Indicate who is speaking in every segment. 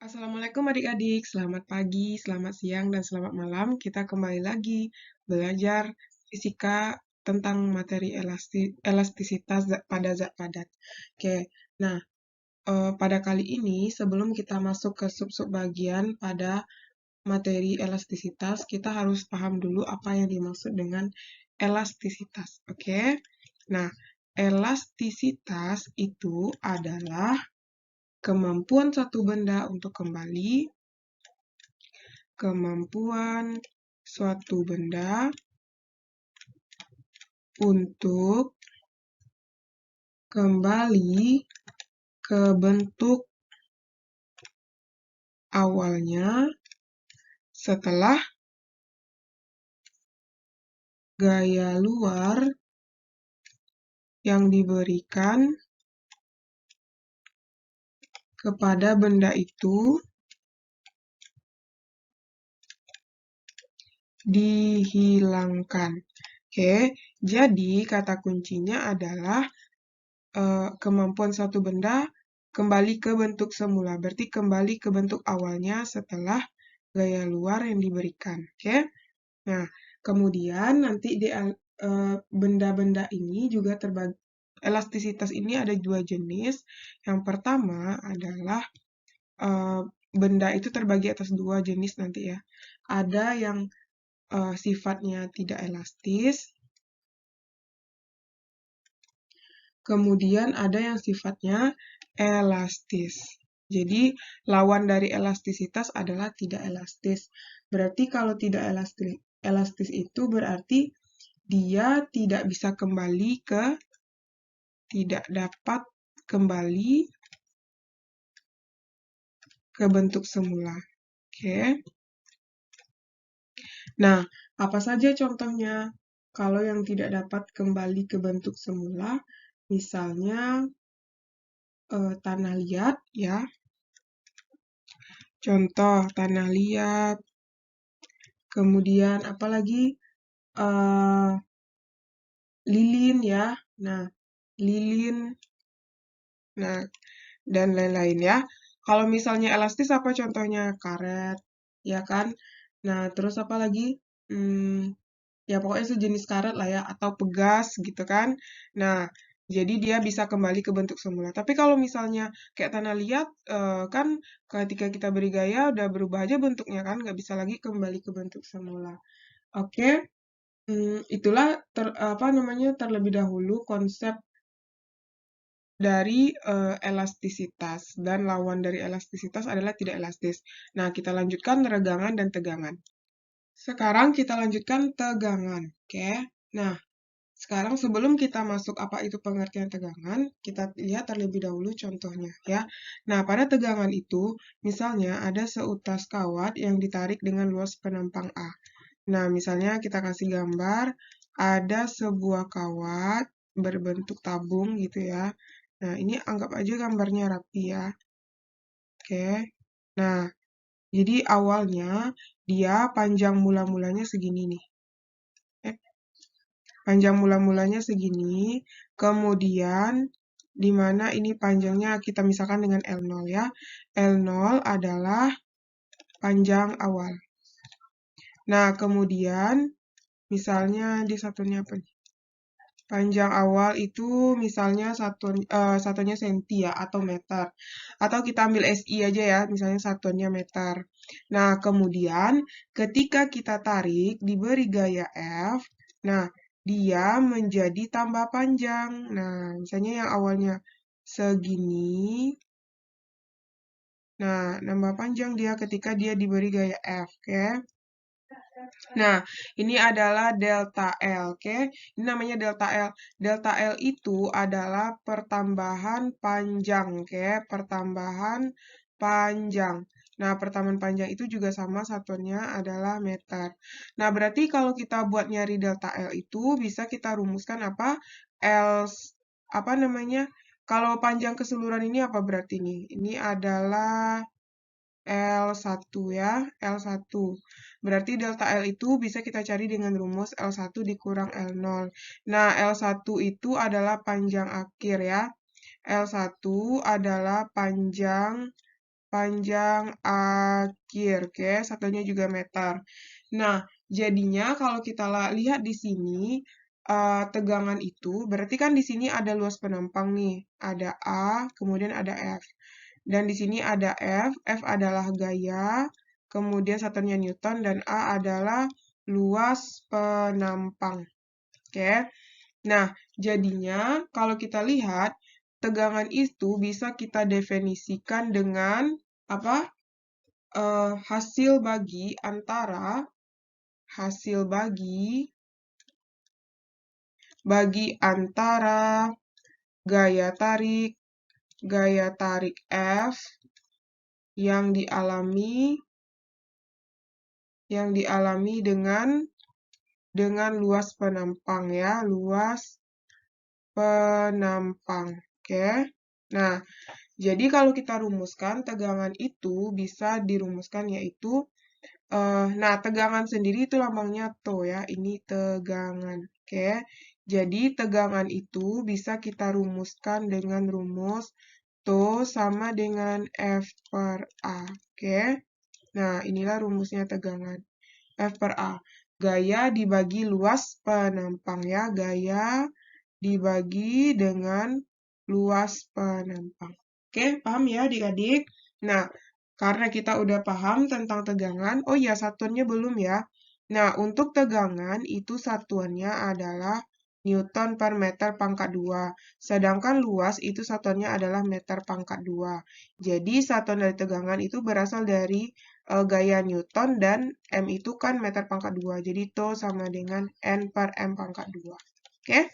Speaker 1: Assalamualaikum adik-adik, selamat pagi, selamat siang, dan selamat malam. Kita kembali lagi belajar fisika tentang materi elastisitas pada zat padat. Oke, nah pada kali ini sebelum kita masuk ke sub-sub bagian pada materi elastisitas, kita harus paham dulu apa yang dimaksud dengan elastisitas. Oke, nah elastisitas itu adalah kemampuan suatu benda untuk kembali ke bentuk awalnya setelah gaya luar yang diberikan kepada benda itu dihilangkan. Oke, jadi kata kuncinya adalah kemampuan suatu benda kembali ke bentuk semula. Berarti kembali ke bentuk awalnya setelah gaya luar yang diberikan. Oke, nah kemudian nanti di benda-benda ini juga terbagi. Elastisitas ini ada dua jenis. Yang pertama adalah benda itu terbagi atas dua jenis nanti ya. Ada yang sifatnya tidak elastis, kemudian ada yang sifatnya elastis. Jadi, lawan dari elastisitas adalah tidak elastis. Berarti kalau tidak elastis itu berarti dia tidak dapat kembali ke bentuk semula. Oke. Nah, apa saja contohnya? Kalau yang tidak dapat kembali ke bentuk semula, misalnya tanah liat ya. Contoh tanah liat. Kemudian apalagi lilin ya. Nah, lilin. Nah, dan lain-lain ya. Kalau misalnya elastis apa contohnya? Karet, ya kan? Nah, terus apa lagi? Ya pokoknya sejenis karet lah ya, atau pegas gitu kan. Nah, jadi dia bisa kembali ke bentuk semula. Tapi kalau misalnya kayak tanah liat, kan ketika kita beri gaya udah berubah aja bentuknya kan, nggak bisa lagi kembali ke bentuk semula. Oke, itulah terlebih dahulu konsep dari elastisitas, dan lawan dari elastisitas adalah tidak elastis. Nah, kita lanjutkan regangan dan tegangan. Sekarang kita lanjutkan tegangan, oke? Nah, sekarang sebelum kita masuk apa itu pengertian tegangan, kita lihat terlebih dahulu contohnya ya. Nah, pada tegangan itu, misalnya ada seutas kawat yang ditarik dengan luas penampang A. Nah, misalnya kita kasih gambar, ada sebuah kawat berbentuk tabung gitu ya. Nah, ini anggap aja gambarnya rapi ya. Oke. Nah, jadi awalnya dia panjang mula-mulanya segini nih. Panjang mula-mulanya segini, kemudian di mana ini panjangnya kita misalkan dengan L0 ya. L0 adalah panjang awal. Nah, kemudian misalnya di satunya apa nih? Panjang awal itu misalnya satunya senti ya, atau meter. Atau kita ambil SI aja ya, misalnya satuannya meter. Nah, kemudian ketika kita tarik, diberi gaya F, nah, dia menjadi tambah panjang. Nah, misalnya yang awalnya segini, nah, nambah panjang dia ketika dia diberi gaya F, oke? Nah, ini adalah delta L, oke? Ini namanya delta L. Delta L itu adalah pertambahan panjang, oke? Pertambahan panjang. Nah, pertambahan panjang itu juga sama satuannya adalah meter. Nah, berarti kalau kita buat nyari delta L itu bisa kita rumuskan apa? Apa namanya? Kalau panjang keseluruhan ini apa berarti nih? Ini adalah L1 ya, L1. Berarti delta L itu bisa kita cari dengan rumus L1 dikurang L0. Nah, L1 itu adalah panjang akhir ya. L1 adalah panjang panjang akhir. Oke, satunya juga meter. Nah, jadinya kalau kita lihat di sini, tegangan itu, berarti kan di sini ada luas penampang nih. Ada A, kemudian ada F. Dan di sini ada F. F adalah gaya, kemudian satunya Newton, dan A adalah luas penampang. Oke. Nah, jadinya kalau kita lihat, tegangan itu bisa kita definisikan dengan apa? Hasil bagi antara gaya tarik F yang dialami dengan luas penampang ya, luas penampang. Oke. Nah, jadi kalau kita rumuskan tegangan itu bisa dirumuskan yaitu nah, tegangan sendiri itu lambangnya TO ya. Ini tegangan. Oke. Jadi tegangan itu bisa kita rumuskan dengan rumus TO sama dengan F per A. Oke. Nah, inilah rumusnya tegangan. F per A. Gaya dibagi luas penampang ya. Gaya dibagi dengan luas penampang. Oke, paham ya adik-adik? Nah, karena kita udah paham tentang tegangan, oh ya satuannya belum ya. Nah, untuk tegangan itu satuannya adalah Newton per meter pangkat 2. Sedangkan luas itu satuannya adalah meter pangkat 2. Jadi satuan dari tegangan itu berasal dari gaya Newton dan M itu kan meter pangkat 2. Jadi TO sama dengan N per M pangkat 2. Oke?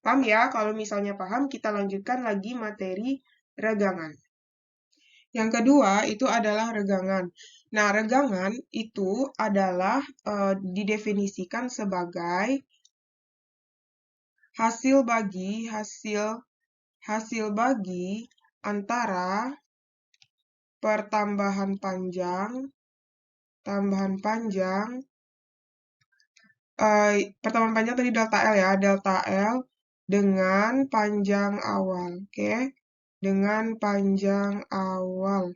Speaker 1: Paham ya? Kalau misalnya paham, kita lanjutkan lagi materi regangan. Yang kedua itu adalah regangan. Nah, regangan itu adalah didefinisikan sebagai hasil bagi antara pertambahan panjang tadi delta L ya, delta L dengan panjang awal, oke? Dengan panjang awal,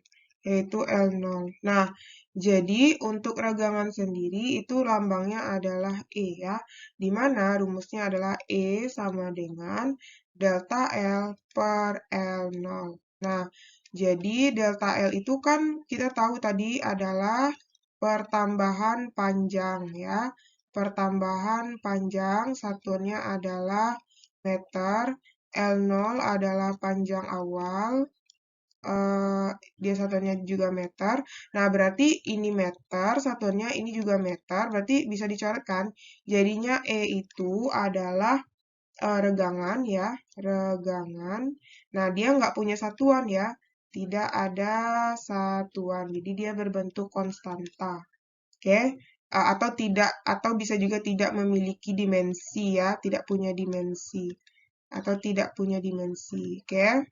Speaker 1: yaitu L0. Nah, jadi untuk regangan sendiri itu lambangnya adalah E ya, di mana rumusnya adalah E sama dengan delta L per L0. Nah, jadi delta L itu kan kita tahu tadi adalah pertambahan panjang ya. Pertambahan panjang satuannya adalah meter, L0 adalah panjang awal, dia satuannya juga meter. Nah, berarti ini meter, satuannya ini juga meter, berarti bisa dicoretkan. Jadinya E itu adalah regangan ya, regangan. Nah, dia nggak punya satuan ya, tidak ada satuan. Jadi dia berbentuk konstanta. Oke? Atau bisa juga tidak memiliki dimensi ya, tidak punya dimensi atau tidak punya dimensi. Oke?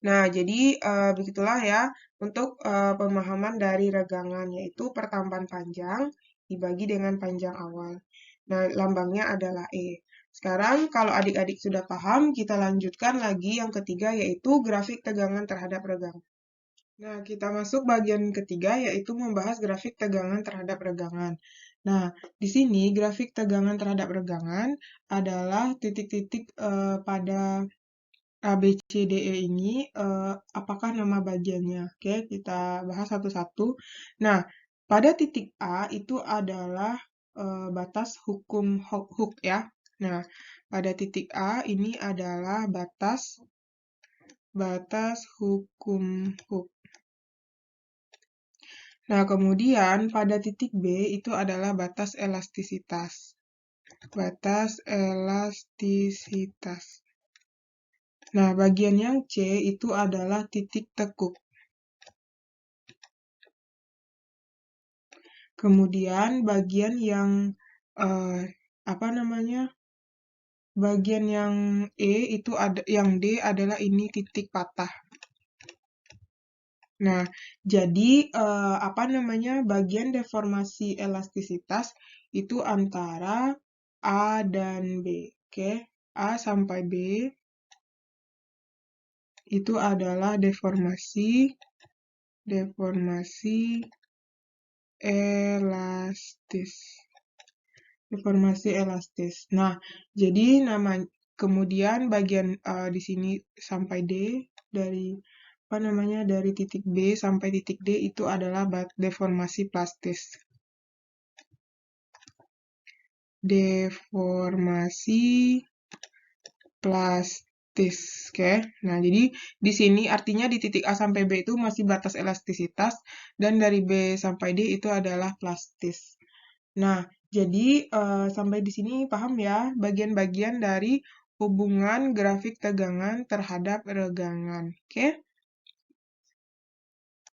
Speaker 1: Nah, jadi begitulah ya untuk pemahaman dari regangan, yaitu pertambahan panjang dibagi dengan panjang awal. Nah, lambangnya adalah E. Sekarang kalau adik-adik sudah paham, kita lanjutkan lagi yang ketiga, yaitu grafik tegangan terhadap regangan. Nah, kita masuk bagian ketiga, yaitu membahas grafik tegangan terhadap regangan. Nah, di sini grafik tegangan terhadap regangan adalah titik-titik pada A, B, C, D, E ini apakah nama bagiannya? Oke, kita bahas satu-satu. Nah, pada titik A itu adalah batas hukum Hooke ya. Nah, pada titik A ini adalah batas hukum Hooke. Nah, kemudian pada titik B itu adalah batas elastisitas. Batas elastisitas. Nah, bagian yang C itu adalah titik tekuk. Kemudian bagian yang bagian yang E itu yang D adalah ini titik patah. Nah, jadi bagian deformasi elastisitas itu antara A dan B. Oke, A sampai B itu adalah deformasi Deformasi elastis. Deformasi elastis. Nah, jadi kemudian bagian di sini sampai D dari dari titik B sampai titik D itu adalah deformasi plastis. Deformasi plastis, oke. Nah, jadi di sini artinya di titik A sampai B itu masih batas elastisitas dan dari B sampai D itu adalah plastis. Nah, jadi sampai di sini paham ya bagian-bagian dari hubungan grafik tegangan terhadap regangan, oke?